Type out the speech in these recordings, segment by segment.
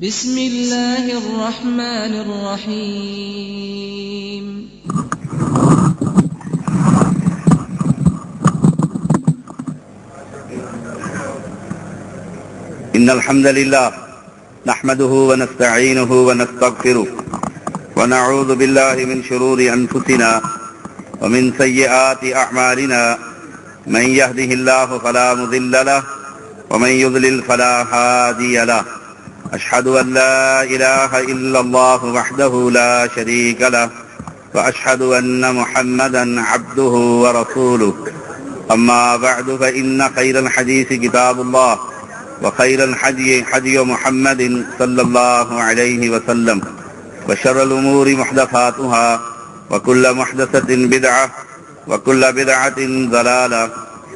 بسم اللہ الرحمن الرحیم ان الحمد لله نحمده ونستعينه ونستغفره ونعوذ بالله من شرور انفسنا ومن سيئات اعمالنا من يهده الله فلا مضل له ومن يضلل فلا هادي له اشهد ان لا اله الا الله وحده لا شريك له واشهد ان محمدا عبده ورسوله اما بعد فان خير الحديث كتاب الله وخير الحدي حدي محمد صلى الله عليه وسلم وشر الأمور محدثاتها وكل محدثة بدعة وكل بدعة ضلالة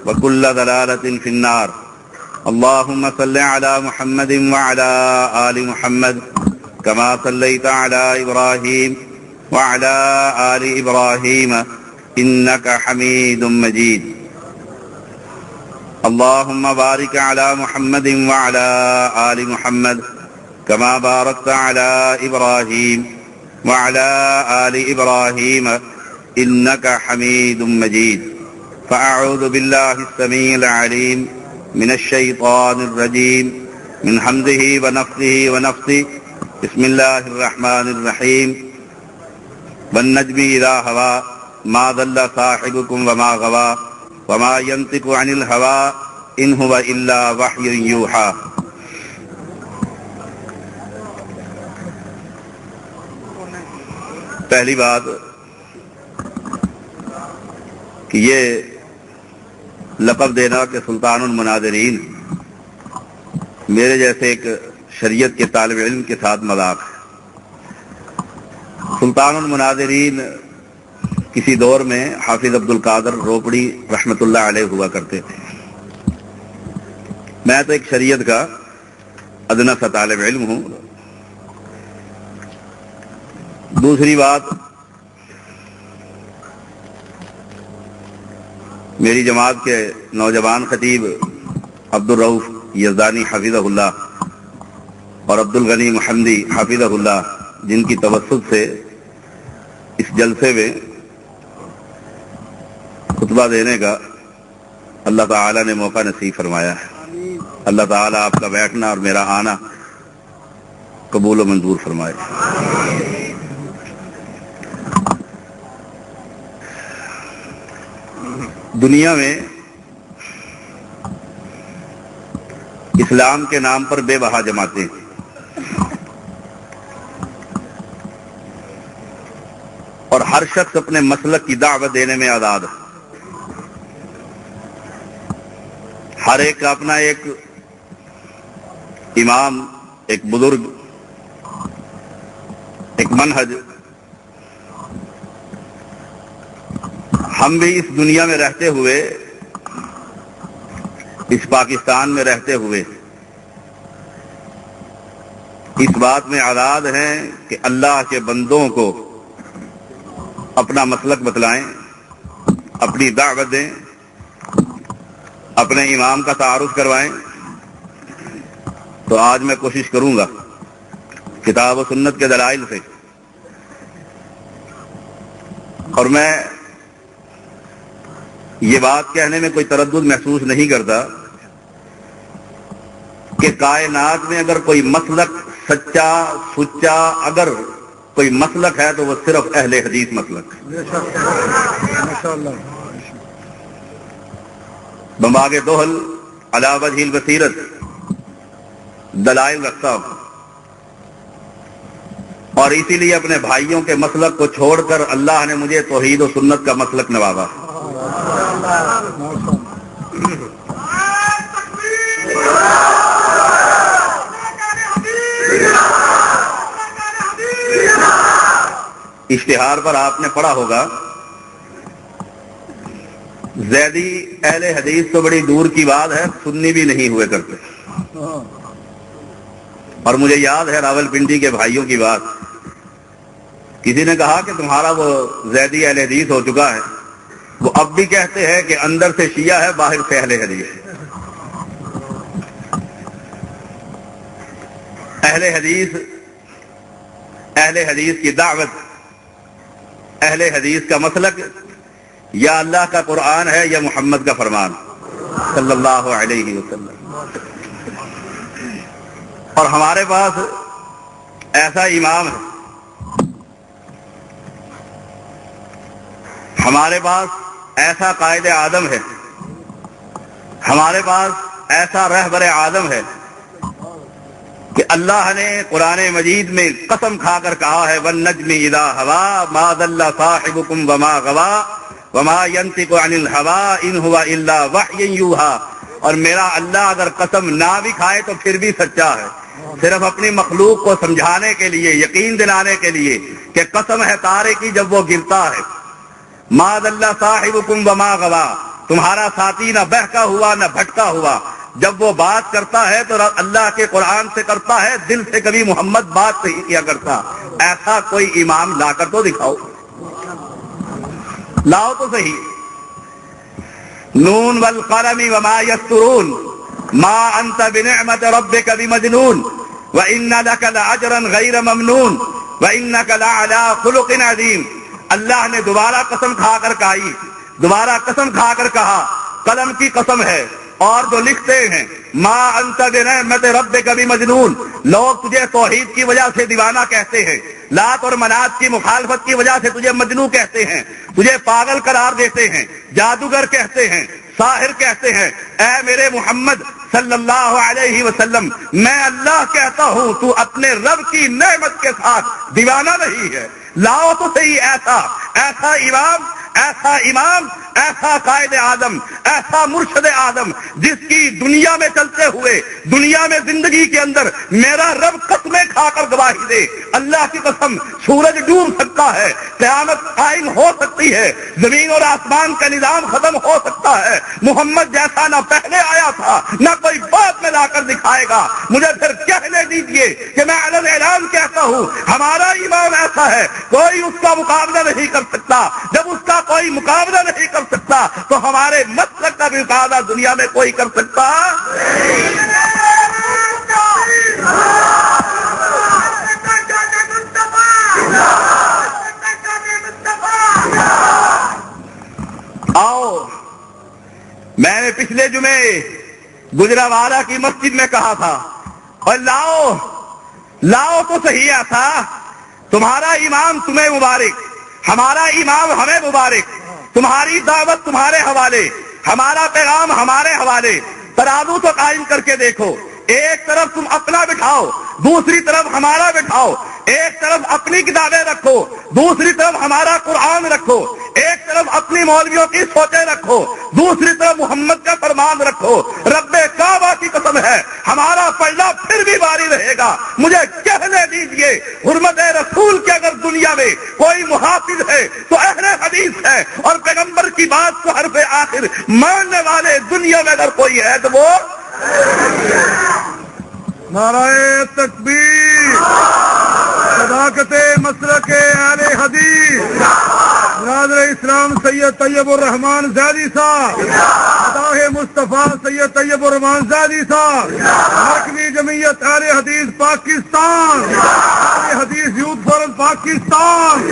وكل ضلالة في النار. اللهم صل على محمد وعلى آل محمد كما صليت على إبراهيم وعلى آل إبراهيم إنك حميد مجيد. اللهم بارك على محمد وعلى آل محمد كما باركت على إبراهيم وعلى آل إبراهيم إنك حميد مجيد. فأعوذ بالله السميع العليم من الشيطان الرجيم من حمده ونفخه ونفثه. بسم الله الرحمن الرحيم. والنجم إذا هوى ما ضل صاحبكم وما غوى وما ينطق عن الهوى إن هو إلا وحي يوحى. پہلی بات کہ یہ لقب دینا کہ سلطان المناظرین میرے جیسے ایک شریعت کے طالب علم کے ساتھ مذاق ہے. سلطان المناظرین کسی دور میں حافظ عبد القادر روپڑی رحمۃ اللہ علیہ ہوا کرتے تھے. میں تو ایک شریعت کا ادنا سا طالب علم ہوں. دوسری بات، میری جماعت کے نوجوان خطیب عبد الرؤف یزدانی حفظہ اللہ اور عبد الغنی محمدی حفظہ اللہ، جن کی توسط سے اس جلسے میں خطبہ دینے کا اللہ تعالی نے موقع نصیب فرمایا ہے. اللہ تعالی آپ کا بیٹھنا اور میرا آنا قبول و منظور فرمائے. دنیا میں اسلام کے نام پر بے بہا جماعتیں، اور ہر شخص اپنے مسلک کی دعوت دینے میں آزاد ہے. ہر ایک کا اپنا ایک امام، ایک بزرگ، ایک منہج. ہم بھی اس دنیا میں رہتے ہوئے، اس پاکستان میں رہتے ہوئے اس بات میں آزاد ہیں کہ اللہ کے بندوں کو اپنا مسلک بتلائیں، اپنی دعوت دیں، اپنے امام کا تعارف کروائیں. تو آج میں کوشش کروں گا کتاب و سنت کے دلائل سے، اور میں یہ بات کہنے میں کوئی تردد محسوس نہیں کرتا کہ کائنات میں اگر کوئی مسلک سچا سچا اگر کوئی مسلک ہے تو وہ صرف اہل حدیث مسلک ہے. بمباغ دوہل علی وجہ البصیرت دلائل رکھتا ہوں، اور اسی لیے اپنے بھائیوں کے مسلک کو چھوڑ کر اللہ نے مجھے توحید و سنت کا مسلک نوازا. اشتہار پر آپ نے پڑھا ہوگا، زیدی اہل حدیث تو بڑی دور کی بات ہے، سنی بھی نہیں ہوئے کرتے. اور مجھے یاد ہے راول پنڈی کے بھائیوں کی بات. کسی نے کہا کہ تمہارا وہ زیدی اہل حدیث ہو چکا ہے. وہ اب بھی کہتے ہیں کہ اندر سے شیعہ ہے، باہر سے اہل حدیث. اہل حدیث کی دعوت، اہل حدیث کا مسلک یا اللہ کا قرآن ہے یا محمد کا فرمان صلی اللہ علیہ وسلم. اور ہمارے پاس ایسا امام ہے، ہمارے پاس ایسا قائد اعظم ہے، ہمارے پاس ایسا رہبر اعظم ہے کہ اللہ نے قرآن مجید میں قسم کھا کر کہا ہے وَالنَّجْمِ إِذَا هَوَىٰ مَا ضَلَّ صَاحِبُكُمْ وَمَا غَوَىٰ وَمَا يَنطِقُ عَنِ الْهَوَىٰ إِنْ هُوَ إِلَّا وَحْيٌ يُوحَىٰ. اور میرا اللہ اگر قسم نہ بھی کھائے تو پھر بھی سچا ہے، صرف اپنی مخلوق کو سمجھانے کے لیے، یقین دلانے کے لیے کہ قسم ہے تارے کی جب وہ گرتا ہے. مَا ضَلَّ صَاحِبُكُمْ وَمَا غَوَىٰ، تمہارا ساتھی نہ بہکا ہوا نہ بھٹکا ہوا. جب وہ بات کرتا ہے تو اللہ کے قرآن سے کرتا ہے، دل سے کبھی محمد بات نہیں کیا کرتا. ایسا کوئی امام لا کر تو دکھاؤ، لاؤ تو صحیح. نون والقلم وما یسطرون ما انت بنعمت ربک بمجنون وان لک لاجرا غیر ممنون وانک لعلی خلق عظیم. اللہ نے دوبارہ قسم کھا کر کہی، دوبارہ قسم کھا کر کہا، قلم کی قسم ہے اور جو لکھتے ہیں ما انت بنعمت ربک بمجنون. لوگ تجھے توحید کی وجہ سے دیوانہ کہتے ہیں، لات اور منات کی مخالفت کی وجہ سے تجھے مجنو کہتے ہیں، تجھے پاگل قرار دیتے ہیں، جادوگر کہتے ہیں، ساحر کہتے ہیں. اے میرے محمد صلی اللہ علیہ وسلم، میں اللہ کہتا ہوں تو اپنے رب کی نعمت کے ساتھ دیوانہ نہیں ہے. لاؤ تو صحیح ایسا امام، ایسا امام، ایسا قائد اعظم، ایسا مرشد اعظم جس کی دنیا میں چلتے ہوئے، دنیا میں زندگی کے اندر میرا رب قسمیں کھا کر گواہی دے. اللہ کی قسم سورج ڈوب سکتا ہے، قیامت قائم ہو سکتی ہے، زمین اور آسمان کا نظام ختم ہو سکتا ہے. محمد جیسا نہ پہلے آیا تھا نہ کوئی بعد میں لا کر دکھائے گا. مجھے پھر کہنے دیجئے کہ میں علن اعلان کہتا ہوں ہمارا امام ایسا ہے کوئی اس کا مقابلہ نہیں کر سکتا. جب اس کا کوئی مقابلہ نہیں کر سکتا تو ہمارے مسلک کا بھی مقابلہ دنیا میں کوئی کر سکتا. آؤ، میں نے پچھلے جمعے گجرانوالہ کی مسجد میں کہا تھا اور لاؤ تو صحیح ایسا. تمہارا امام تمہیں مبارک، ہمارا امام ہمیں مبارک. تمہاری دعوت تمہارے حوالے، ہمارا پیغام ہمارے حوالے. ترازو تو قائم کر کے دیکھو، ایک طرف تم اپنا بٹھاؤ، دوسری طرف ہمارا بٹھاؤ. ایک طرف اپنی کتابیں رکھو، دوسری طرف ہمارا قرآن رکھو. ایک طرف اپنی مولویوں کی سوچیں رکھو، دوسری طرف محمد کا فرمان رکھو. رب کعبہ کی قسم ہے ہمارا پلڑا پھر بھی باری رہے گا. مجھے کہنے دیجئے حرمت رسول کے اگر دنیا میں کوئی محافظ ہے تو اہل حدیث ہے، اور پیغمبر کی بات کو حرف آخر ماننے والے دنیا میں اگر کوئی ہے تو وہ نعرہ تکبیر، صداقت مسلک اہل حدیث برادر اسلام سید طیب الرحمان زیدی صاحب، عطاء مصطفیٰ سید طیب الرحمان زیدی صاحب، مرکزی جمعیت اہل حدیث پاکستان، اہل حدیث یوتھ فورم پاکستان.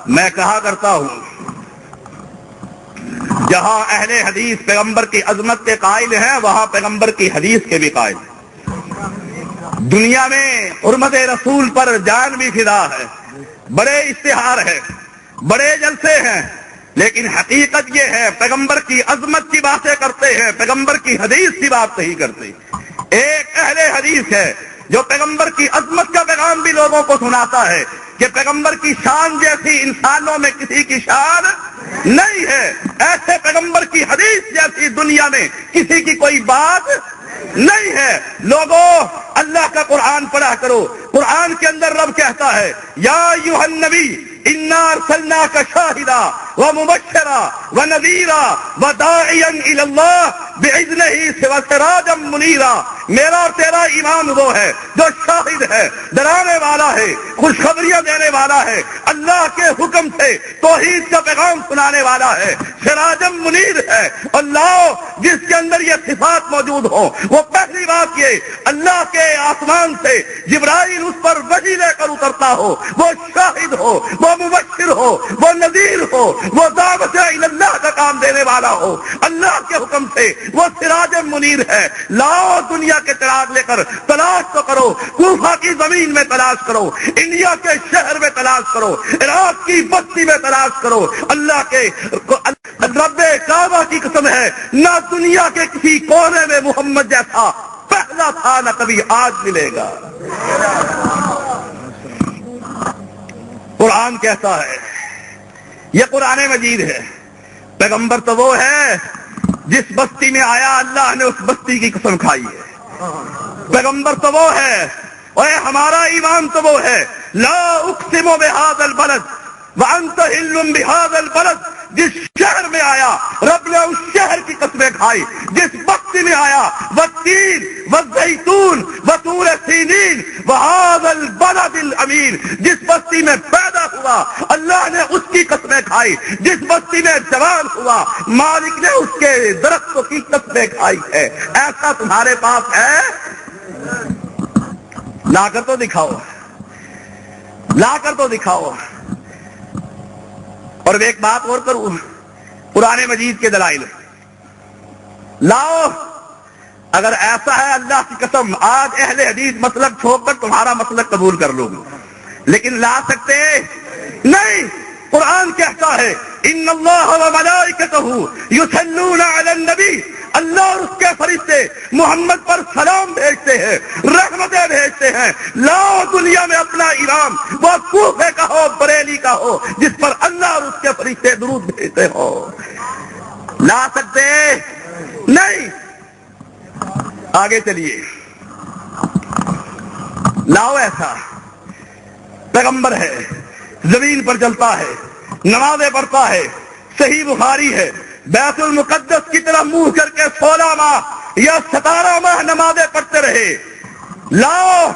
میں کہا کرتا ہوں جہاں اہل حدیث پیغمبر کی عظمت کے قائل ہیں وہاں پیغمبر کی حدیث کے بھی قائل ہیں. دنیا میں حرمت رسول پر جان بھی فدا ہے، بڑے اشتہار ہیں، بڑے جلسے ہیں، لیکن حقیقت یہ ہے پیغمبر کی عظمت کی باتیں کرتے ہیں، پیغمبر کی حدیث کی بات نہیں کرتے. ایک اہل حدیث ہے جو پیغمبر کی عظمت کا پیغام بھی لوگوں کو سناتا ہے کہ پیغمبر کی شان جیسی انسانوں میں کسی کی شان نہیں ہے، ایسے پیغمبر کی حدیث جیسی دنیا میں کسی کی کوئی بات نہیں ہے. لوگوں اللہ کا قرآن پڑھا کرو. قرآن کے اندر رب کہتا ہے یا ایھا النبی انا ارسلناک شاہدا ومبشرا ونذیرا وداعیا الی اللہ بإذنہ وسراجا منیرا. میرا اور تیرا ایمان وہ ہے جو شاہد ہے، ڈرانے والا ہے، خوشخبریاں دینے والا ہے، اللہ کے حکم سے توحید کا پیغام سنانے والا ہے، سراجا منیر ہے. اللہ جس کے اندر یہ صفات موجود ہو، وہ پہلی بات یہ اللہ کے آسمان سے جبرائیل اس پر وحی لے کر اترتا ہو، وہ شاہد ہو، وہ مبشر ہو، وہ نذیر ہو، وہ دعوت الی اللہ کا کام دینے والا ہو، اللہ کے حکم سے وہ سراج منیر ہے. لاؤ دنیا کے چراغ لے کر تلاش تو کرو، کوفہ کی زمین میں تلاش کرو، انڈیا کے شہر میں تلاش کرو، عراق کی بستی میں تلاش کرو. اللہ کے رب کعبہ کی قسم ہے، نہ دنیا کے کسی کونے میں محمد جیسا پہلا تھا، نہ کبھی آج ملے گا. قرآن کہتا ہے، یہ قرآن مجید ہے، پیغمبر تو وہ ہے جس بستی میں آیا اللہ نے اس بستی کی قسم کھائی ہے. پیغمبر تو وہ ہے، اور ہمارا ایمان تو وہ ہے، لا اقسم بہذا البلد وانت حل بہذا البلد. جس شہر میں آیا رب نے اس شہر کی قسمیں کھائی، جس بستی میں آیا والتین والزیتون وطور سینین وہذا البلد الامین. جس بستی میں پیدا ہوا اللہ نے اس کی قسمیں کھائی، جس بستی میں جوان ہوا مالک نے اس کے درختوں کی قسمیں کھائی ہے. ایسا تمہارے پاس ہے؟ لا کر تو دکھاؤ، لا کر تو دکھاؤ. اور ایک بات اور کروں، قرآن مجید کے دلائل لاؤ. اگر ایسا ہے اللہ کی قسم آج اہل حدیث مسلک چھوڑ کر تمہارا مسلک قبول کر لوں، لیکن لا سکتے نہیں. قرآن کہتا ہے ان اللہ وملائکتہ یصلون علی النبی، اللہ اور اس کے فرشتے محمد پر سلام بھیجتے ہیں، رحمتیں بھیجتے ہیں. لاؤ دنیا میں اپنا امام، وہ کوفے کا ہو بریلی کا ہو، جس پر اللہ اور اس کے فرشتے درود بھیجتے ہو. لا سکتے نہیں. آگے چلیے، لاؤ ایسا پیغمبر ہے، زمین پر چلتا ہے، نمازیں پڑھتا ہے، صحیح بخاری ہے، بیت المقدس کی طرف منہ کر کے 16 ماہ یا 17 ماہ نمازیں پڑھتے رہے. لاؤ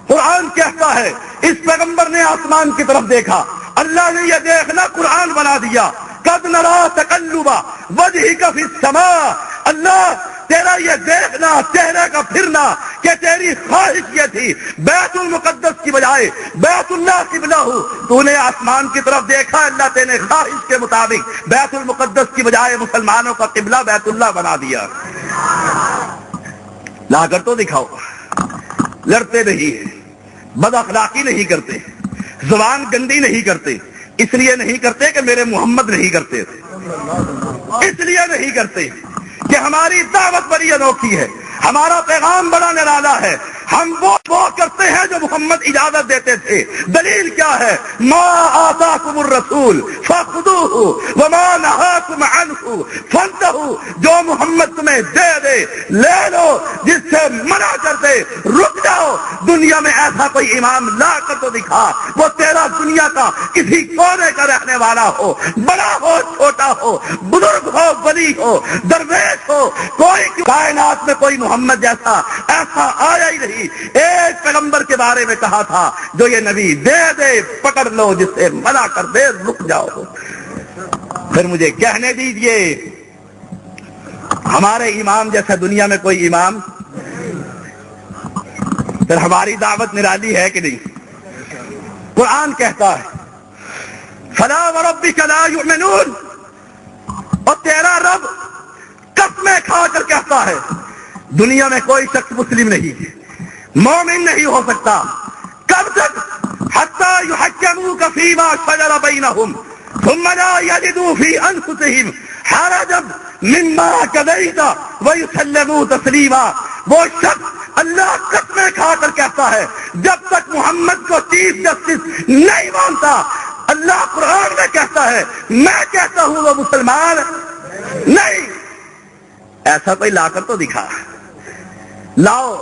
قرآن کہتا ہے اس پیغمبر نے آسمان کی طرف دیکھا، اللہ نے یہ دیکھنا قرآن بنا دیا. قد نرا تقلب وجهك فی السماء، اللہ تیرا یہ دیکھنا، چہرے کا پھرنا کہ تیری خواہش یہ تھی بیت المقدس کی بجائے بیت اللہ قبلہ ہو. تو نے آسمان کی طرف دیکھا، اللہ تینے خواہش کے مطابق بیت المقدس کی بجائے مسلمانوں کا قبلہ بیت اللہ بنا دیا. لا کر تو دکھاؤ. لڑتے نہیں، بد اخلاقی نہیں کرتے، زبان گندی نہیں کرتے. اس لیے نہیں کرتے کہ میرے محمد نہیں کرتے، اس لیے نہیں کرتے کہ ہماری دعوت بڑی انوکھی ہے، ہمارا پیغام بڑا نرالا ہے. ہم وہ کرتے ہیں جو محمد اجازت دیتے تھے. دلیل کیا ہے؟ ما آتاکم الرسول فخذوہ وما نہاکم عنہ فانتہوا. جو محمد تمہیں دے دے لے لو، جس سے منع کر دے رک جاؤ. دنیا میں ایسا کوئی امام لا کر تو دکھا، وہ تیرا دنیا کا کسی کونے کا رہنے والا ہو، بڑا ہو چھوٹا ہو، بزرگ ہو ولی ہو، درویش ہو، کوئی کائنات میں کوئی محمد جیسا ایسا آیا ہی نہیں. ایک پیغمبر کے بارے میں کہا تھا جو یہ نبی دے دے پکڑ لو، جس سے منع کر دے رک جاؤ. پھر مجھے کہنے دیجئے ہمارے امام جیسا دنیا میں کوئی امام؟ پھر ہماری دعوت نرالی ہے کہ نہیں؟ قرآن کہتا ہے فلا وربک لا یؤمنون، اور تیرا رب قسمیں کھا کر کہتا ہے دنیا میں کوئی شخص مسلم نہیں، مومن نہیں ہو سکتا. کب تک؟ حتی یحکموک فیما شجر بینہم ثم لا یجدوا فی انفسہم حرجا مما قضیت ویسلموا تسلیما. وہ شخص اللہ قسمیں کھا کر کہتا ہے جب تک محمد کو چیف جسٹس نہیں مانتا. اللہ قرآن میں کہتا ہے میں کہتا ہوں وہ مسلمان نہیں. ایسا کوئی لا کر تو دکھا. لاؤ،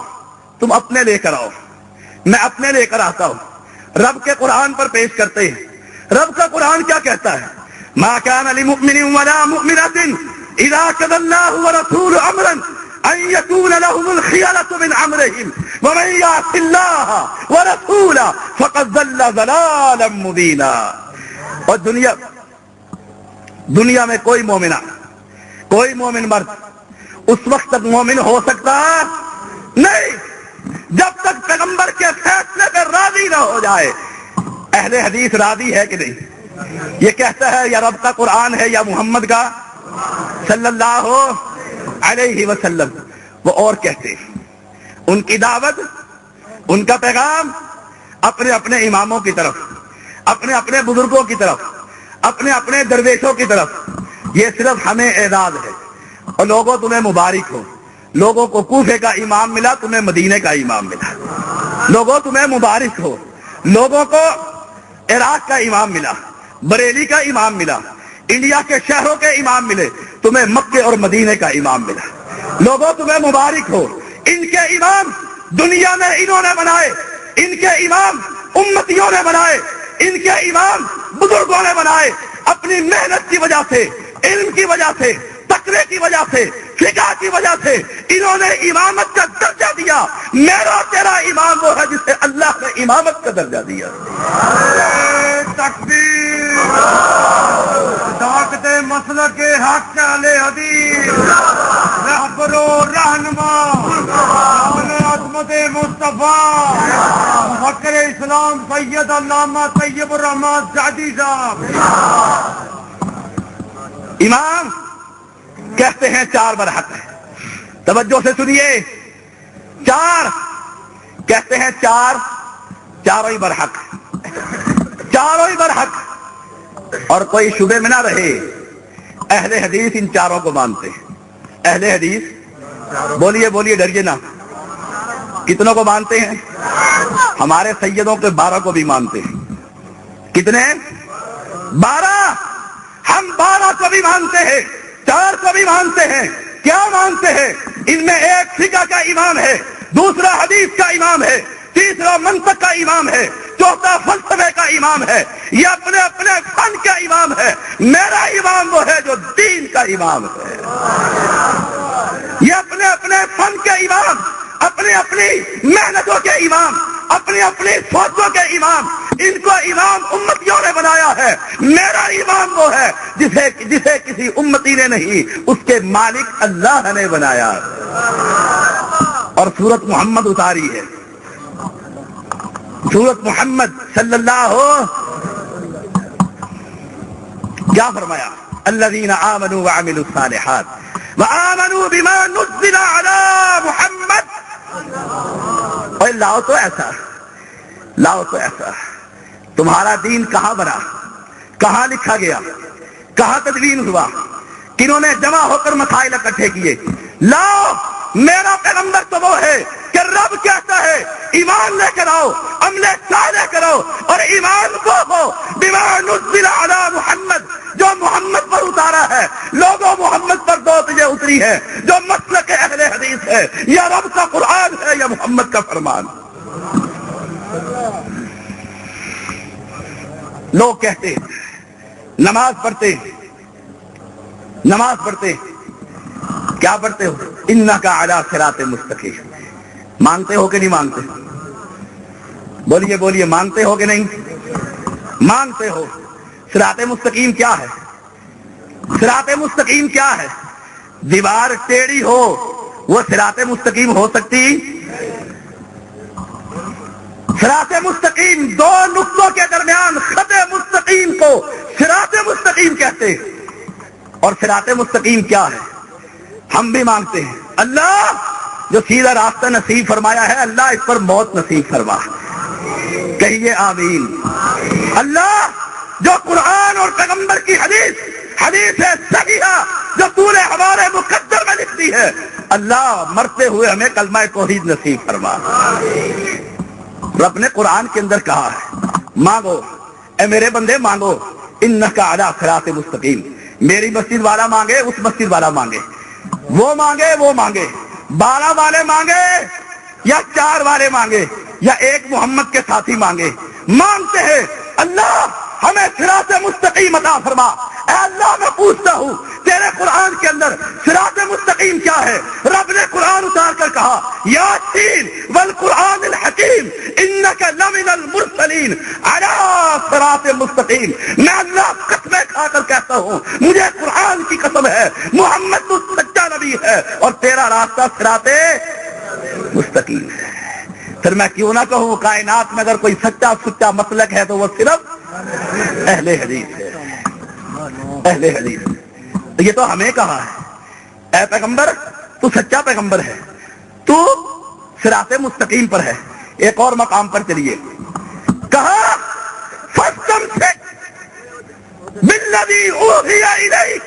تم اپنے لے کر آؤ، میں اپنے لے کر آتا ہوں. رب کے قرآن پر پیش کرتے ہیں. رب کا قرآن کیا کہتا ہے؟ ما كان لمؤمن ولا مؤمنة إذا قضى الله ورسوله أمرا أن يكون لهم الخيرة من أمرهم ومن يعص الله ورسوله فقد ضل ضلالا مبينا. اور دنیا میں کوئی مومن مرد اس وقت تک مومن ہو سکتا نہیں جب تک پیغمبر کے فیصلے پہ راضی نہ ہو جائے. اہل حدیث راضی ہے کہ نہیں؟ یہ کہتا ہے یا رب کا قرآن ہے یا محمد کا صلی اللہ علیہ وسلم. وہ اور کہتے ہیں ان کی دعوت، ان کا پیغام اپنے اپنے اماموں کی طرف، اپنے اپنے بزرگوں کی طرف، اپنے اپنے درویشوں کی طرف، یہ صرف ہمیں اعزاز ہے. اور لوگوں تمہیں مبارک ہو، لوگوں کو کوفے کا امام ملا، تمہیں مدینے کا امام ملا. لوگوں تمہیں مبارک ہو، لوگوں کو عراق کا امام ملا، بریلی کا امام ملا، انڈیا کے شہروں کے امام ملے، تمہیں مکے اور مدینے کا امام ملا. لوگوں تمہیں مبارک ہو. ان کے امام دنیا میں انہوں نے بنائے، ان کے امام امتیوں نے بنائے، ان کے امام بزرگوں نے بنائے. اپنی محنت کی وجہ سے، علم کی وجہ سے، تقوی کی وجہ سے، فقہ کی وجہ سے انہوں نے امامت کا درجہ دیا. میرا تیرا امام وہ ہے جسے اللہ نے امامت کا درجہ دیا. تکبیر. طاقت مسلک حق اہل حدیث، رہبر و رہنما عظمت مصطفیٰ فخر اسلام سید علامہ طیب الرحمن سعدی صاحب. امام کہتے ہیں چار برحق ہے. توجہ سے سنیے، چار کہتے ہیں، چاروں ہی برحق، چاروں ہی برحق. اور کوئی شبے میں نہ رہے، اہل حدیث ان چاروں کو مانتے ہیں. اہل حدیث بولیے ڈریے نہ. کتنوں کو مانتے ہیں؟ ہمارے سیدوں کے 12 کو بھی مانتے ہیں. کتنے؟ 12. ہم 12 کو بھی مانتے ہیں، 4 کو بھی مانتے ہیں. کیا مانتے ہیں؟ ان میں ایک فقہ کا امام ہے، دوسرا حدیث کا امام ہے، تیسرا منطق کا امام ہے، چوتھا فلسفے کا امام ہے. یہ اپنے اپنے فن کا امام ہے. میرا امام وہ ہے جو دین کا امام ہے. یہ اپنے اپنے فن کے امام، اپنی اپنی محنتوں کے امام، اپنی اپنی سوچوں کے امام، ان کو امام امتیوں نے بنایا ہے. میرا امام وہ ہے جسے کسی امتی نے نہیں، اس کے مالک اللہ نے بنایا. اور سورت محمد اتاری ہے، سورت محمد صلی اللہ کیا فرمایا؟ الذین آمنوا وعملوا الصالحات وآمنوا بما نزل علی محمد. اور لاؤ تو ایسا تمہارا دین کہاں بنا، کہاں لکھا گیا، کہاں تدوین ہوا، کنہوں نے جمع ہو کر مسائل اکٹھے کیے؟ لاؤ. میرا پیغمبر تو وہ ہے کہ رب کہتا ہے ایمان لے کر آؤ، عمل صالح کرو. اور ایمان وہ ہو بما نزل علی محمد، جو محمد پر اتارا ہے. لوگوں محمد پر 2 چیزیں اتری ہے جو مسلک اہل حدیث ہے، یا رب کا قرآن ہے یا محمد کا فرمان. لوگ کہتے نماز پڑھتے کیا پڑھتے ہو؟ انک علی صراط مستقیم. مانتے ہو کہ نہیں مانتے؟ بولیے مانتے ہو کہ نہیں مانتے ہو؟ صراط مستقیم کیا ہے؟ صراط مستقیم کیا ہے؟ دیوار ٹیڑھی ہو وہ صراط مستقیم ہو سکتی؟ صراط مستقیم 2 نقطوں کے درمیان خط مستقیم کو صراط مستقیم کہتے ہیں. اور صراط مستقیم کیا ہے؟ ہم بھی مانگتے ہیں اللہ جو سیدھا راستہ نصیب فرمایا ہے، اللہ اس پر موت نصیب فرما. کہیے آمین. اللہ جو قرآن اور پیغمبر کی حدیث ہے صحیحہ جو تو نے ہمارے مقدر میں لکھ دی ہے، اللہ مرتے ہوئے ہمیں کلمہ توحید نصیب فرما. رب نے قرآن کے اندر کہا ہے مانگو، اے میرے بندے مانگو، انک علی صراط مستقیم. میری مسجد والا مانگے، اس مسجد والا مانگے، وہ مانگے 12 والے مانگے یا 4 والے مانگے یا ایک محمد کے ساتھی مانگے، مانگتے ہیں اللہ ہمیں صراط مستقیم عطا فرما۔ اے اللہ میں پوچھتا ہوں تیرے قرآن کے اندر صراط مستقیم کیا ہے؟ رب نے قرآن اتار کر کہا یاسین والقرآن الحکیم انک لمن المرسلین علی صراط مستقیم۔ میں اللہ قسمیں کھا کر کہتا ہوں مجھے قرآن کی قسم ہے محمد تو سچا نبی ہے اور تیرا راستہ صراط مستقیم ہے۔ پھر میں کیوں نہ کہوں کائنات میں اگر کوئی سچا مسلک ہے تو وہ صرف اہل حدیث ہے، اہل حدیث۔ یہ تو ہمیں کہا ہے اے پیغمبر تو سچا پیغمبر ہے، تو صراط مستقیم پر ہے۔ ایک اور مقام پر چلیے، کہا فاستمسک بالذی اوحی الیک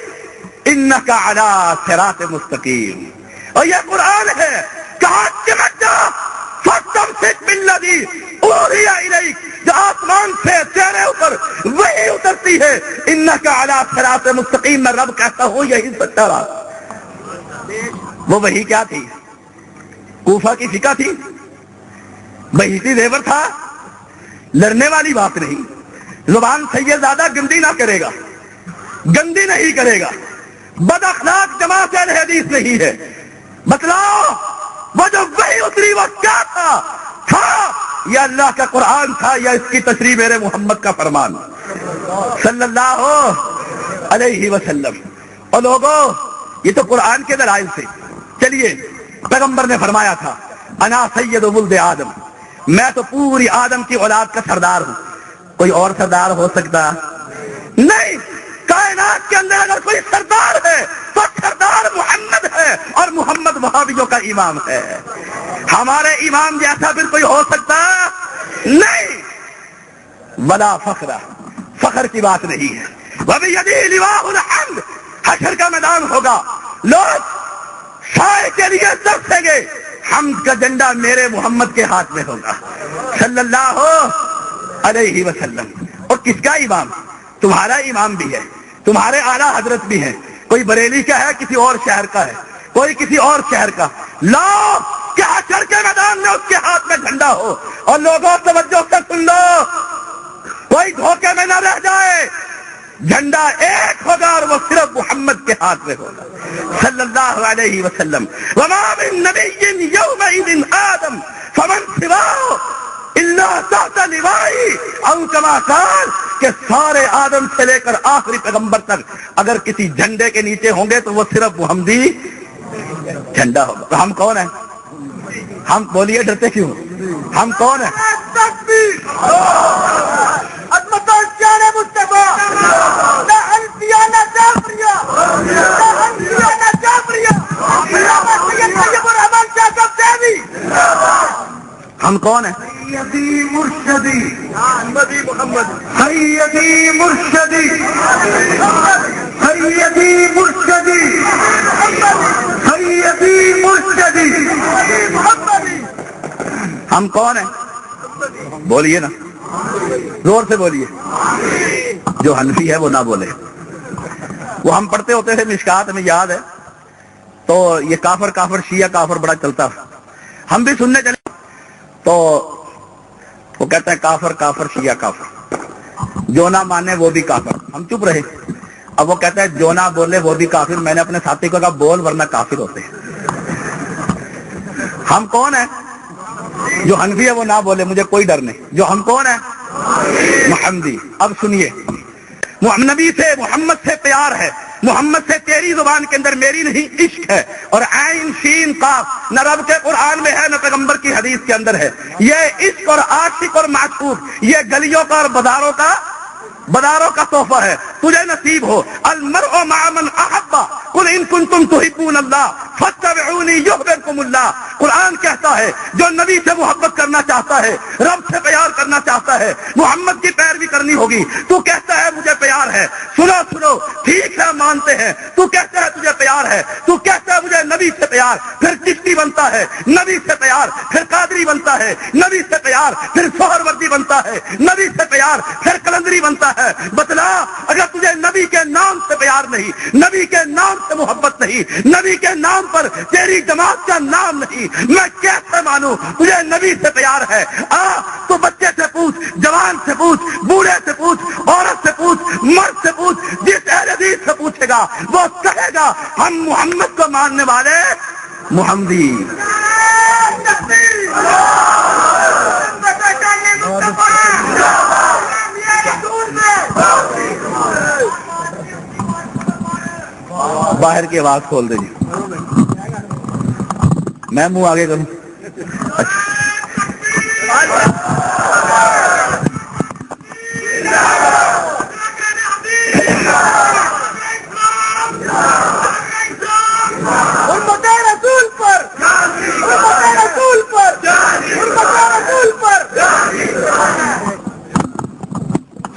انک علی صراط مستقیم۔ اور یہ قرآن ہے، کہا چمٹ جا فاستمسک بالذی اوحی الیک، جو آسمان سے تیرے اوپر وہی اترتی ہے انک علی صراط مستقیم۔ میں رب کہتا ہوں یہی سچا راستہ۔ وہ وہی کیا تھی؟ کوفہ کی فقہ تھی، بہیتی زیور تھا، لڑنے والی بات نہیں۔ زبان سے یہ زیادہ گندی نہ کرے گا، گندی نہیں کرے گا، بد اخلاق جماعت اہل حدیث نہیں ہے۔ بتلاؤ وہ جو وہی اتری وہ کیا تھا یا اللہ کا قرآن تھا یا اس کی تشریح میرے محمد کا فرمان صلی اللہ علیہ وسلم؟ اور لوگوں یہ تو قرآن کے دلائل سے۔ چلیے، پیغمبر نے فرمایا تھا انا سید ولد آدم، میں تو پوری آدم کی اولاد کا سردار ہوں۔ کوئی اور سردار ہو سکتا نہیں۔ کائنات کے اندر اگر کوئی سردار ہے تو سردار محمد ہے، اور محمد وہابیوں کا امام ہے۔ ہمارے امام جیسا پھر کوئی ہو سکتا نہیں۔ ولا فخر، فخر کی بات نہیں ہے۔ وَبِيَدِهِ لِوَاءُ الْحَمْدِ، حشر کا میدان ہوگا، لوگ سائے کے لیے ترسیں گے، حمد کا جھنڈا میرے محمد کے ہاتھ میں ہوگا صلی اللہ علیہ وسلم۔ اور کس کا امام؟ تمہارا امام بھی ہے، تمہارے اعلیٰ حضرت بھی ہیں۔ کوئی بریلی کا ہے، کسی اور شہر کا ہے، کوئی کسی اور شہر کا۔ لا کہ حشر کے میدان میں اس کے ہاتھ میں جھنڈا ہو۔ اور لوگوں توجہ سے سن لو، کوئی دھوکے میں نہ رہ جائے، جھنڈا ایک ہوگا اور وہ صرف محمد کے ہاتھ میں ہوگا صلی اللہ علیہ وسلم۔ وما من نبی یومئذ آدم فمن سواه الا تحت لوائی، او کما قال کہ سارے آدم سے لے کر آخری پیغمبر تک اگر کسی جھنڈے کے نیچے ہوں گے تو وہ صرف محمدی جھنڈا ہوگا۔ تو ہم کون ہیں؟ ہم بولیے ڈرتے کیوں؟ ہم کون ہیں؟ ہم کون ہیں؟ سیدی مرشدی احمدی محمد، سیدی مرشدی، سیدی مرشدی، سیدی مرشدی۔ ہم کون ہیں؟ بولیے نا، زور سے بولیے۔ جو حنفی ہے وہ نہ بولے۔ وہ ہم پڑھتے ہوتے تھے مشکات میں، یاد ہے تو یہ کافر کافر شیعہ کافر بڑا چلتا، ہم بھی سننے چلے تو وہ کہتے ہیں کافر کافر شیعہ کافر، جو نہ مانے وہ بھی کافر۔ ہم چپ رہے۔ اب وہ کہتے ہیں جو نہ بولے وہ بھی کافر۔ میں نے اپنے ساتھی کو کہا بول ورنہ کافر ہوتے ہیں۔ ہم کون ہیں؟ جو حنفی ہے وہ نہ بولے، مجھے کوئی ڈر نہیں۔ جو ہم کون ہیں؟ محمدی۔ اب سنیے، نبی سے محمد سے پیار ہے، محمد سے تیری زبان کے اندر میری نہیں عشق ہے۔ اور عین شین قاف نہ رب کے قرآن میں ہے نہ پیغمبر کی حدیث کے اندر ہے۔ یہ عشق اور عاشق اور معشوق یہ گلیوں کا اور بازاروں کا تحفہ ہے۔ تجھے نصیب ہو المرء مع من احب قل ان کنتم تحبون اللہ فاتبعونی یحببکم اللہ۔ قرآن کہتا ہے جو نبی سے محبت کرنا چاہتا ہے، رب سے پیار کرنا چاہتا ہے، محمد کی پیروی کرنی ہوگی۔ تو کہتا ہے مجھے پیار ہے، سنو ٹھیک ہے مانتے ہیں۔ تو کہتا ہے تجھے پیار ہے، تو کہتا ہے مجھے نبی سے پیار، پھر چشتی بنتا ہے، نبی سے پیار پھر قادری بنتا ہے، نبی سے پیار پھر سہروردی بنتا ہے، نبی سے پیار پھر قلندری بنتا ہے۔ بتلا اگر تجھے نبی کے نام سے پیار نہیں، نبی کے نام سے محبت نہیں، نبی کے نام پر تیری جماعت کا نام نہیں، میں کیسے مانوں تجھے نبی سے پیار ہے؟ تو بچے سے پوچھ، جوان سے پوچھ، بوڑھے سے پوچھ، عورت گا وہ کہے گا ہم محمد کو ماننے والے محمدی. باہر کی آواز کھول دیں جی. میں منہ آگے کروں.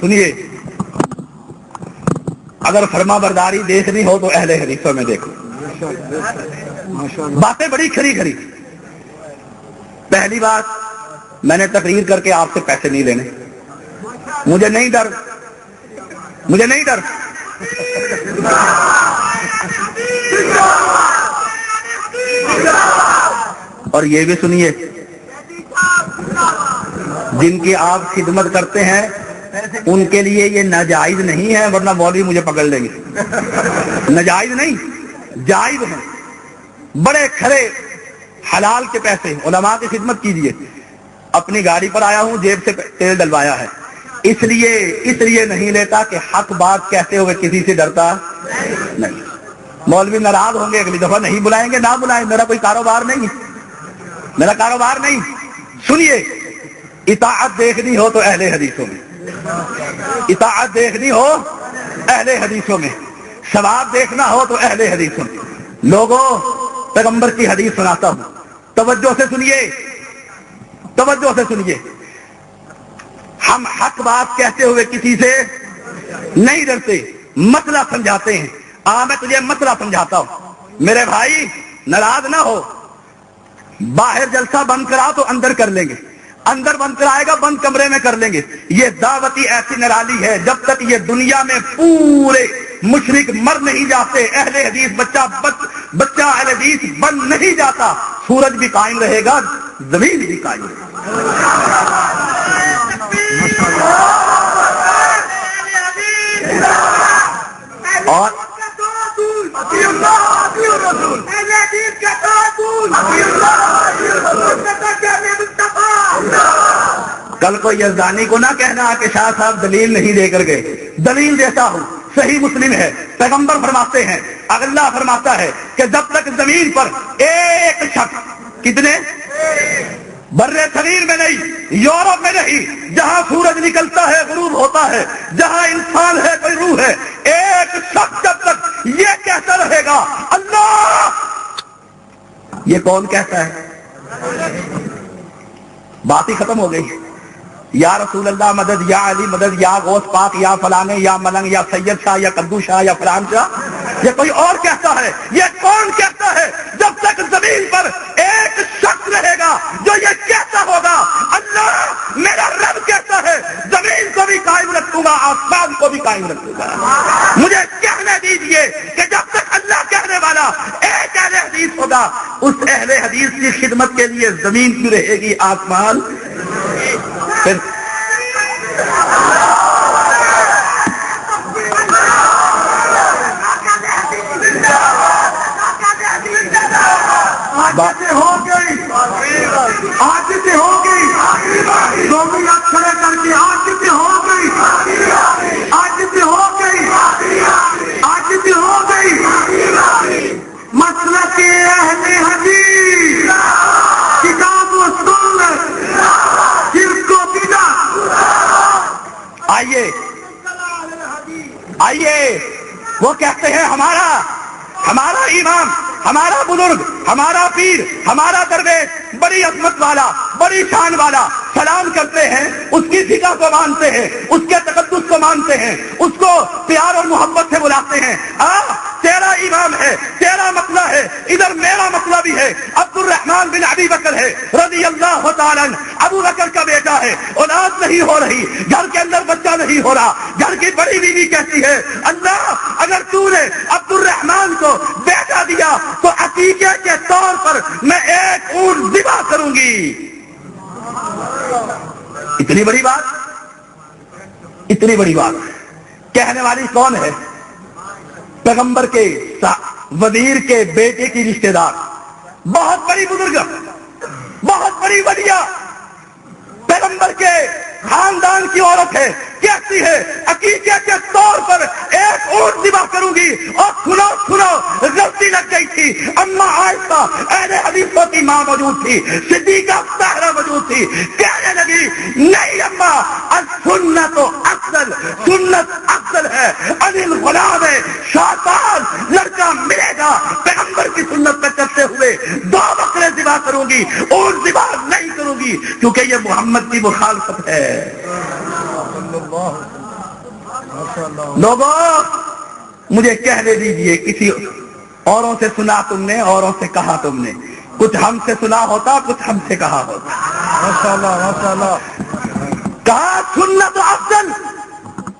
سنیے، اگر فرما برداری دیکھنی ہو تو اہل حدیثوں میں دیکھو. باتیں بڑی کھری کھری. پہلی بات، میں نے تقریر کر کے آپ سے پیسے نہیں لینے. مجھے نہیں ڈر، مجھے نہیں ڈر. اور یہ بھی سنیے، جن کی آپ خدمت کرتے ہیں ان کے لیے یہ ناجائز نہیں ہے، ورنہ مولوی مجھے پکڑ لیں گے. ناجائز نہیں، جائز ہے. بڑے کھڑے حلال کے پیسے علماء کی خدمت کیجیے. اپنی گاڑی پر آیا ہوں، جیب سے تیل ڈلوایا ہے، اس لیے نہیں لیتا کہ حق بات کہتے ہوئے کسی سے ڈرتا نہیں. مولوی ناراض ہوں گے، اگلی دفعہ نہیں بلائیں گے، نہ بلائیں. میرا کوئی کاروبار نہیں، میرا کاروبار نہیں. سنیے، اطاعت دیکھنی ہو تو اہل حدیثوں میں، اطاعت دیکھنی ہو اہل حدیثوں میں، ثواب دیکھنا ہو تو اہل حدیثوں میں. لوگوں، پیغمبر کی حدیث سناتا ہوں، توجہ سے سنیے، توجہ سے سنیے. ہم حق بات کہتے ہوئے کسی سے نہیں ڈرتے، مسئلہ سمجھاتے ہیں. میں تجھے مسئلہ سمجھاتا ہوں. میرے بھائی ناراض نہ ہو، باہر جلسہ بند کرا تو اندر کر لیں گے، اندر بند کرائے گا بند کمرے میں کر لیں گے. یہ دعوتی ایسی نرالی ہے، جب تک یہ دنیا میں پورے مشرک مر نہیں جاتے، اہل حدیث بچہ اہل حدیث بن نہیں جاتا، سورج بھی قائم رہے گا، زمین بھی قائم رہے گا. اور کل کو یزدانی کو نہ کہنا کہ شاہ صاحب دلیل نہیں دے کر گئے. دلیل دیتا ہوں، صحیح مسلم ہے. پیغمبر فرماتے ہیں، اللہ فرماتا ہے کہ جب تک زمین پر ایک شخص، کتنے؟ برے صغیر میں نہیں، یورپ میں نہیں، جہاں سورج نکلتا ہے غروب ہوتا ہے، جہاں انسان ہے کوئی روح ہے، ایک شخص جب تک یہ کہتا رہے گا اللہ، یہ کون کہتا ہے؟ بات ہی ختم ہو گئی. یا رسول اللہ مدد، یا علی مدد، یا غوث پاک، یا فلانے، یا ملنگ، یا سید شاہ، یا قدو شاہ، یا فلان شاہ. یہ کوئی اور کہتا ہے. یہ کون کہتا ہے؟ جب تک زمین پر ایک شخص رہے گا جو یہ کہتا ہوگا اللہ، میرا رب کہتا ہے زمین کو بھی قائم رکھوں گا، آسمان کو بھی قائم رکھوں گا. مجھے کہنے دیجئے کہ جب تک اللہ کہنے والا ایک اہل حدیث ہوگا، اس اہل حدیث کی خدمت کے لیے زمین کیوں رہے گی، آسمان پھر آج سے ہو گئی، آج سے ہو گئی، دونوں ہاتھ کھڑے کر کے آج سے ہو گئی، آج سے ہو گئی، آج سے ہو گئی. مسلک اہل حدیث، کتاب و سنت، شرک و بدعت. آئیے آئیے، وہ کہتے ہیں ہمارا امام، ہمارا بزرگ، ہمارا پیر، ہمارا درویش بڑی عظمت والا، بڑی شان والا. سلام کرتے ہیں، اس کی فقہ کو مانتے ہیں، اس کے تقدس کو مانتے ہیں، اس کو پیار اور محبت سے بلاتے ہیں. تیرا امام ہے، تیرا مسئلہ ہے، ادھر میرا مسئلہ بھی ہے. عبد الرحمن بن ابی بکر ہے رضی اللہ تعالیٰ عنہ، ابو بکر کا بیٹا ہے، اولاد نہیں ہو رہی، گھر کے اندر بچہ نہیں ہو رہا. گھر کی بڑی بیوی کہتی ہے اللہ، اگر تو نے عبد الرحمن کو بیٹا دیا تو عقیقے کے طور پر میں ایک اونٹ ذبح کروں گی. اتنی بڑی بات، اتنی بڑی بات کہنے والی کون ہے؟ پیغمبر کے وزیر کے بیٹے کی رشتہ دار، بہت بڑی بزرگ، بہت بڑی ولیہ، پیغمبر کے خاندان کی عورت ہے، کہتی ہے عقیقے کے طور پر ایک اونٹ ذبح کروں گی، اور سنو غلطی لگ گئی تھی، اما عائشہ اہل حدیثوں کی ماں موجود تھی، صدیقہ طاہرہ موجود تھی، کہنے لگی نہیں اما، السنت افضل، سنت افضل ہے، علی الغلام ہے، شاطان لڑکا ملے گا پیغمبر کی سنت پہ چلتے ہوئے، 2 بکرے ذبح کروں گی، اونٹ ذبح نہیں کروں گی، کیونکہ یہ محمد کی مخالفت ہے۔ لوگوں مجھے کہنے دیجئے، کسی اوروں سے سنا تم نے، اوروں سے کہا تم نے، کچھ ہم سے سنا ہوتا، کچھ ہم سے کہا ہوتا۔ ماشاءاللہ ماشاءاللہ، کہا سنت افضل،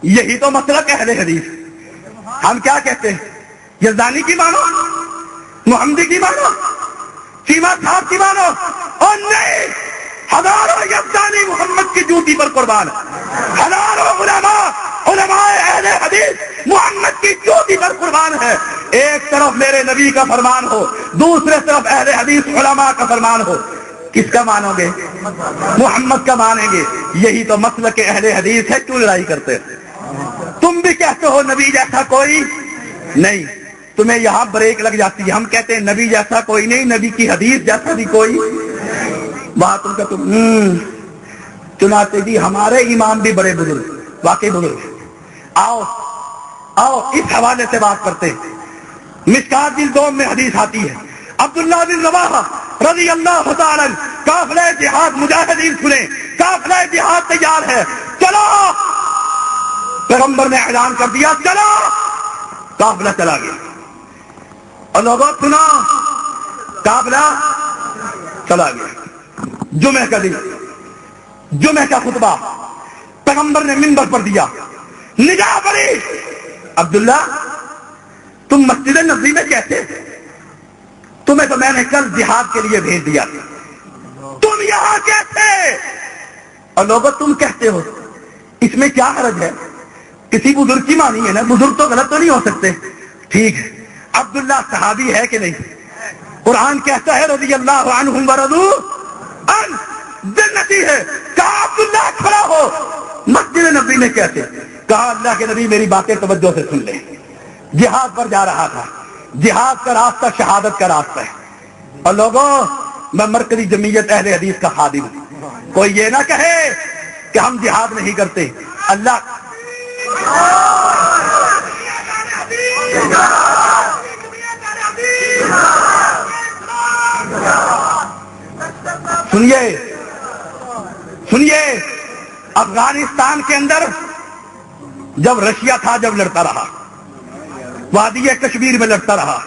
یہی تو مسلک اہل حدیث۔ ہم کیا کہتے ہیں؟ یزدانی کی مانو، محمدی کی مانو، چیمہ صاحب کی مانو، اور نہیں، ہزاروں یزدانی محمد کی جوتی پر قربان، ہزاروں علماء اہل حدیث محمد کی جوتی پر قربان ہے۔ ایک طرف میرے نبی کا فرمان ہو، دوسرے طرف اہل حدیث علماء کا فرمان ہو، کس کا مانو گے؟ محمد کا مانیں گے۔ یہی تو مسلک اہل حدیث ہے، کیوں لڑائی کرتے؟ تم بھی کہتے ہو نبی جیسا کوئی نہیں، تمہیں یہاں بریک لگ جاتی ہے۔ ہم کہتے ہیں نبی جیسا کوئی نہیں، نبی کی حدیث جیسا بھی کوئی بات ان کا تم چنانچہ جی ہمارے امام بھی بڑے بزرگ، واقعی بزرگ۔ آؤ اس حوالے سے بات کرتے ہیں۔ مشکات جلد 2 میں حدیث آتی ہے، عبداللہ بن رواحہ رضی اللہ تعالی عنہ، قافلہ جہاد، مجاہدین سنیں، قافلہ جہاد تیار ہے، چلو، پیغمبر نے اعلان کر دیا چلو، قافلہ چلا گیا، اور لوگوں سنا، قافلہ چلا گیا۔ جمعہ کا دن، جمعہ کا خطبہ پیغمبر نے منبر پر دیا، نگاہ پڑی، عبداللہ تم مسجد نبوی میں کیسے؟ تمہیں تو میں نے کل جہاد کے لیے بھیج دیا، تم یہاں کیسے؟ اور لوگوں تم کہتے ہو، اس میں کیا حرج ہے؟ کسی بزرگ کی مانی ہے نا، بزرگ تو غلط تو نہیں ہو سکتے، ٹھیک ہے۔ عبداللہ صحابی ہے کہ نہیں؟ قرآن کہتا ہے رضی اللہ عنہم ورضوا عنہ، جنتی ہے۔ کہا عبداللہ کھڑا ہو، مسجد نبی میں کیسے؟ کہا اللہ کے نبی میری باتیں توجہ سے سن لیں، جہاد پر جا رہا تھا، جہاد کا راستہ شہادت کا راستہ ہے، اور لوگوں میں مرکزی جمعیت اہل حدیث کا خادم ہوں، کوئی یہ نہ کہے کہ ہم جہاد نہیں کرتے۔ اللہ سنیے، افغانستان کے اندر جب رشیا تھا، جب لڑتا رہا، وادی کشمیر میں لڑتا رہا،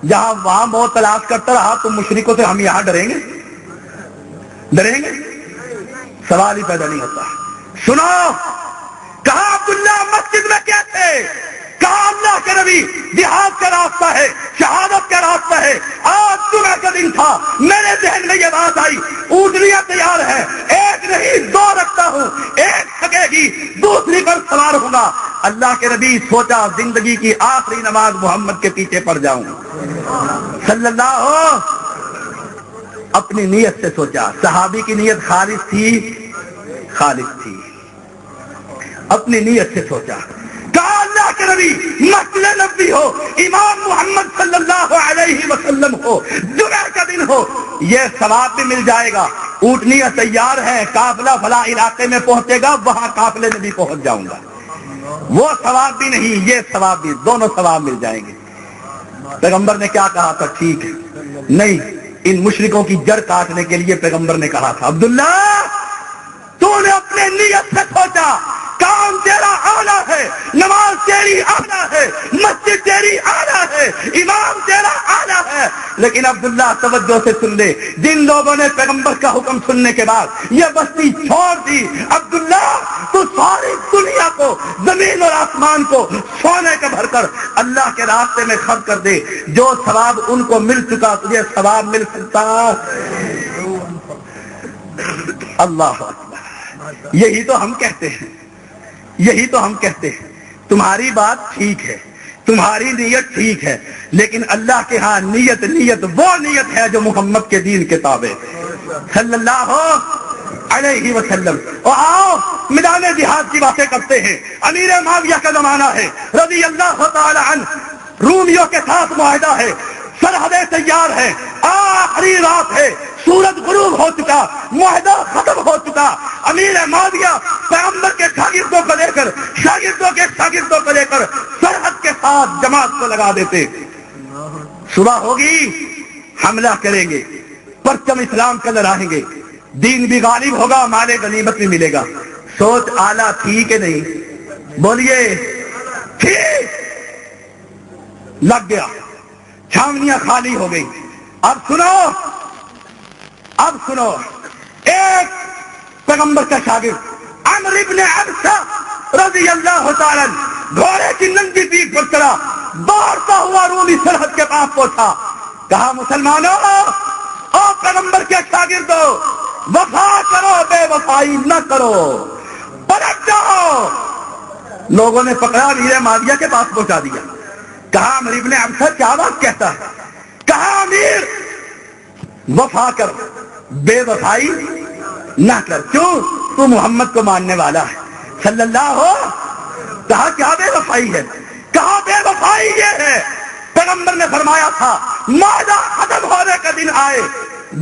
جہاں وہاں موت تلاش کرتا رہا، تو مشرکوں سے ہم یہاں ڈریں گے؟ ڈریں گے؟ سوال ہی پیدا نہیں ہوتا۔ سنو، کہا عبداللہ مسجد میں کیا تھے؟ کہا اللہ کے نبی جہاد کا راستہ ہے، شہادت کا راستہ ہے۔ آج جمعہ کا دن تھا، میرے ذہن میں یہ بات آئی، اونٹنیاں تیار ہے، ایک نہیں 2 رکھتا ہوں، ایک تھکے گی دوسری پر سوار ہوں گا۔ اللہ کے نبی سوچا زندگی کی آخری نماز محمد کے پیچھے پڑ جاؤں صلی اللہ، اپنی نیت سے سوچا۔ صحابی کی نیت خالص تھی، اپنی نیت سے سوچا۔ کہا اللہ کے نبی مسجد نبوی ہو، امام محمد صلی اللہ علیہ وسلم ہو، جمعہ کا دن ہو، یہ ثواب بھی مل جائے گا، اونٹنیاں تیار ہیں، قافلہ فلاں علاقے میں پہنچے گا، وہاں قافلے میں بھی پہنچ جاؤں گا، وہ ثواب بھی نہیں، یہ ثواب بھی، دونوں ثواب مل جائیں گے۔ پیغمبر نے کیا کہا تھا؟ ٹھیک ہے، نہیں، ان مشرکوں کی جڑ کاٹنے کے لیے پیغمبر نے کہا تھا عبداللہ تو نے اپنے نیت سے سوچا، کام تیرا اعلیٰ ہے، نماز تیری اعلیٰ ہے، مسجد تیری اعلیٰ ہے، امام تیرا اعلیٰ ہے، لیکن عبداللہ توجہ سے سن لے، جن لوگوں نے پیغمبر کا حکم سننے کے بعد یہ بستی چھوڑ دی، عبداللہ تو ساری دنیا کو، زمین اور آسمان کو سونے کا بھر کر اللہ کے راستے میں خرچ کر دے، جو ثواب ان کو مل چکا تجھے ثواب مل سکتا۔ اللہ اکبر، یہی تو ہم کہتے ہیں، یہی تو ہم کہتے ہیں، تمہاری بات ٹھیک ہے، تمہاری نیت ٹھیک ہے، لیکن اللہ کے ہاں نیت وہ نیت ہے جو محمد کے دین کے تابع صلی اللہ علیہ وسلم۔ اور آؤ میدان جہاد کی باتیں کرتے ہیں۔ امیر معاویہ کا زمانہ ہے رضی اللہ تعالی عنہ، رومیوں کے ساتھ معاہدہ ہے، سرحدیں تیار ہیں، آخری رات ہے، سورج غروب ہو چکا، معاہدہ ختم ہو چکا۔ امیر معاویہ پیغمبر کے شاگردوں کو لے کر، شاگردوں کو لے کر سرحد کے ساتھ جماعت کو لگا دیتے۔ صبح ہوگی حملہ کریں گے، پرچم اسلام کا لہرائیں گے، دین بھی غالب ہوگا، مال غنیمت بھی ملے گا۔ سوچ اعلیٰ تھی کہ نہیں؟ بولیے ٹھیک۔ لگ گیا، چھاونیاں خالی ہو گئی۔ اب سنو، ایک پیغمبر کا شاگرد عمرو ابن عبسہ رضی اللہ تعالی گھوڑے کی ننگی پیٹھ پر چلا، دوڑتا ہوا رومی سرحد کے پاس پہنچا، کہا مسلمانوں او پیغمبر کے شاگردوں، وفا کرو، بے وفائی نہ کرو، پلٹ جاؤ۔ لوگوں نے پکڑا، امیر معاویہ کے پاس پہنچا دیا۔ کہا عمرو ابن عبسہ کیا بات کہتا ہے؟ کہا امیر وفا کر، بے وفائی نہ کر۔ کیوں؟ تو محمد کو ماننے والا ہے صلی اللہ ہو۔ کہا کیا بے وفائی ہے؟ کہا بے وفائی یہ ہے، پیغمبر نے فرمایا تھا معاہدہ ختم ہونے کا دن آئے،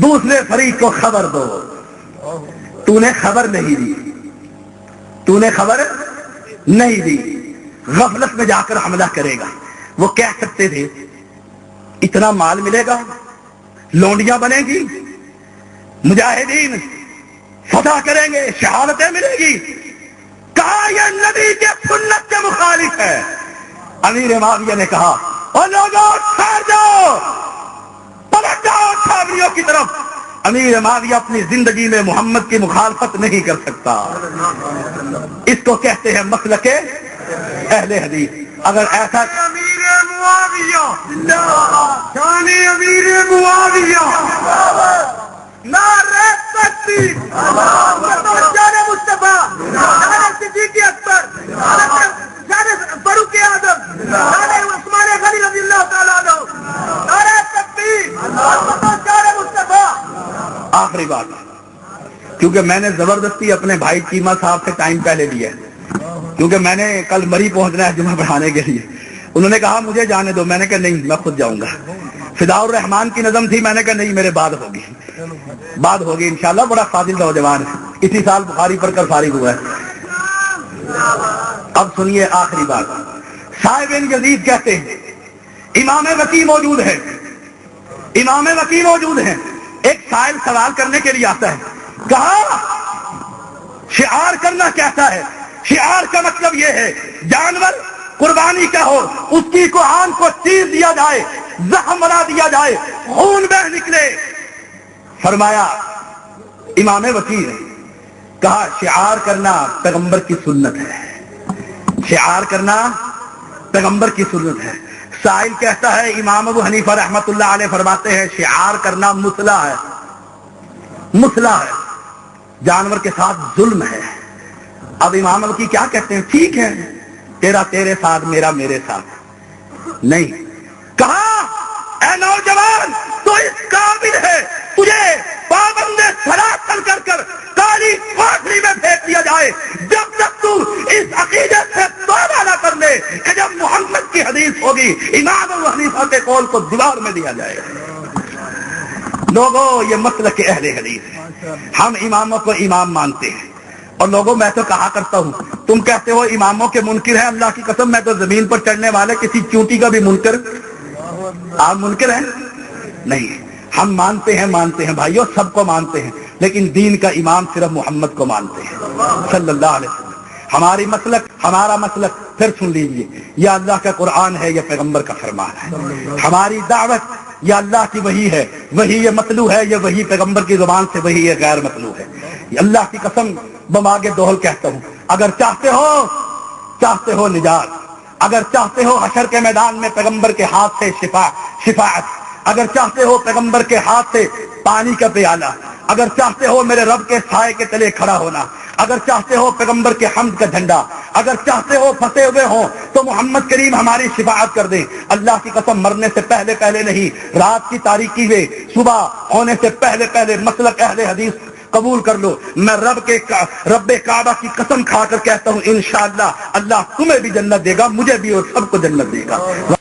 دوسرے فریق کو خبر دو۔ تو نے خبر نہیں دی، غفلت میں جا کر حملہ کرے گا۔ وہ کہہ سکتے تھے اتنا مال ملے گا، لونڈیاں بنے گی، مجاہدین فتح کریں گے، شہادتیں ملے گی۔ کہا یہ نبی کے سنت کے مخالف ہے۔ امیر معاویہ نے کہا اور لوگوں ٹھہر جاؤ، پلٹ جاؤ چھاونیوں کی طرف۔ امیر معاویہ اپنی زندگی میں محمد کی مخالفت نہیں کر سکتا۔ اس کو کہتے ہیں مسلک اہل حدیث۔ اگر ایسا امیر معاویہ نعرہ تکبیر، جان مصطفیٰ، جان صدیق اکبر، جان فاروق اعظم، جان عثمان غنی رضی اللہ تعالیٰ عنہ، نعرہ تکبیر، جان مصطفیٰ۔ آخری بات، کیونکہ میں نے زبردستی اپنے بھائی چیمہ صاحب سے ٹائم پہلے لیا ہے، کیونکہ میں نے کل مری پہنچنا ہے جمعہ پڑھانے کے لیے۔ انہوں نے کہا مجھے جانے دو، میں نے کہا نہیں میں خود جاؤں گا۔ فداء الرحمان کی نظم تھی، میں نے کہا نہیں میرے بعد ہوگی انشاءاللہ۔ بڑا فاضل نوجوان ہے، اسی سال بخاری پڑھ کر فارغ ہوا ہے۔ اب سنیے آخری بات، صاحب بن یزید کہتے ہیں امام وکیع موجود ہیں۔ ایک سائل سوال کرنے کے لیے آتا ہے، کہا شعار کرنا کیسا ہے؟ شعار کا مطلب یہ ہے جانور قربانی کا ہو، اس کی کوہان کو چیر دیا جائے، زخم بنا دیا جائے، خون بہ نکلے۔ فرمایا امام وکیع نے کہا شعار کرنا پیغمبر کی سنت ہے، شعار کرنا پیغمبر کی سنت ہے۔ سائل کہتا ہے امام ابو حنیفہ رحمت اللہ علیہ فرماتے ہیں شعار کرنا مسلح ہے، جانور کے ساتھ ظلم ہے۔ اب امام وکیع کیا کہتے ہیں؟ ٹھیک ہے، تیرا تیرے ساتھ، میرا میرے ساتھ نہیں۔ کہا اے نوجوان تو اس قابل ہے، تجھے پابند سلاسل کر کر کالی کوٹری میں پھینک دیا جائے، جب تک تو اس عقیدے سے توبہ نہ کر لے کہ جب محمد کی حدیث ہوگی امام ابو حنیفہ کے قول کو دیوار میں دیا جائے گا۔ لوگوں یہ مسلک اہل حدیث ہے، ہم اماموں کو امام مانتے ہیں۔ اور لوگوں میں تو کہا کرتا ہوں، تم کہتے ہو اماموں کے منکر ہیں، اللہ کی قسم میں تو زمین پر چڑھنے والے کسی چونٹی کا بھی منکر، آپ منکر ہیں؟ نہیں، ہم مانتے ہیں بھائیوں، سب کو مانتے ہیں، لیکن دین کا امام صرف محمد کو مانتے ہیں صلی اللہ علیہ وسلم۔ ہمارا مسلک پھر سن لیجئے، یا اللہ کا قرآن ہے یا پیغمبر کا فرمان ہے۔ ہماری دعوت یا اللہ کی وحی ہے، وہی یہ مطلوع ہے، یا وہی پیغمبر کی زبان سے وہی یہ غیر مطلوع ہے۔ اللہ کی قسم بماگ دوہل کہتا ہوں، اگر چاہتے ہو نجات، اگر چاہتے ہو حشر کے میدان میں پیغمبر کے ہاتھ سے شفاعت، اگر چاہتے ہو پیغمبر کے ہاتھ سے پانی کا پیالہ، اگر چاہتے ہو میرے رب کے سائے کے تلے کھڑا ہونا، اگر چاہتے ہو پیغمبر کے حمد کا جھنڈا، اگر چاہتے ہو پھنسے ہوئے ہوں تو محمد کریم ہماری شفاعت کر دیں. اللہ کی قسم مرنے سے پہلے نہیں، رات کی تاریکی میں صبح ہونے سے پہلے مسلک اہل حدیث قبول کر لو. میں رب کعبہ کی قسم کھا کر کہتا ہوں انشاءاللہ اللہ تمہیں بھی جنت دے گا، مجھے بھی اور سب کو جنت دے گا.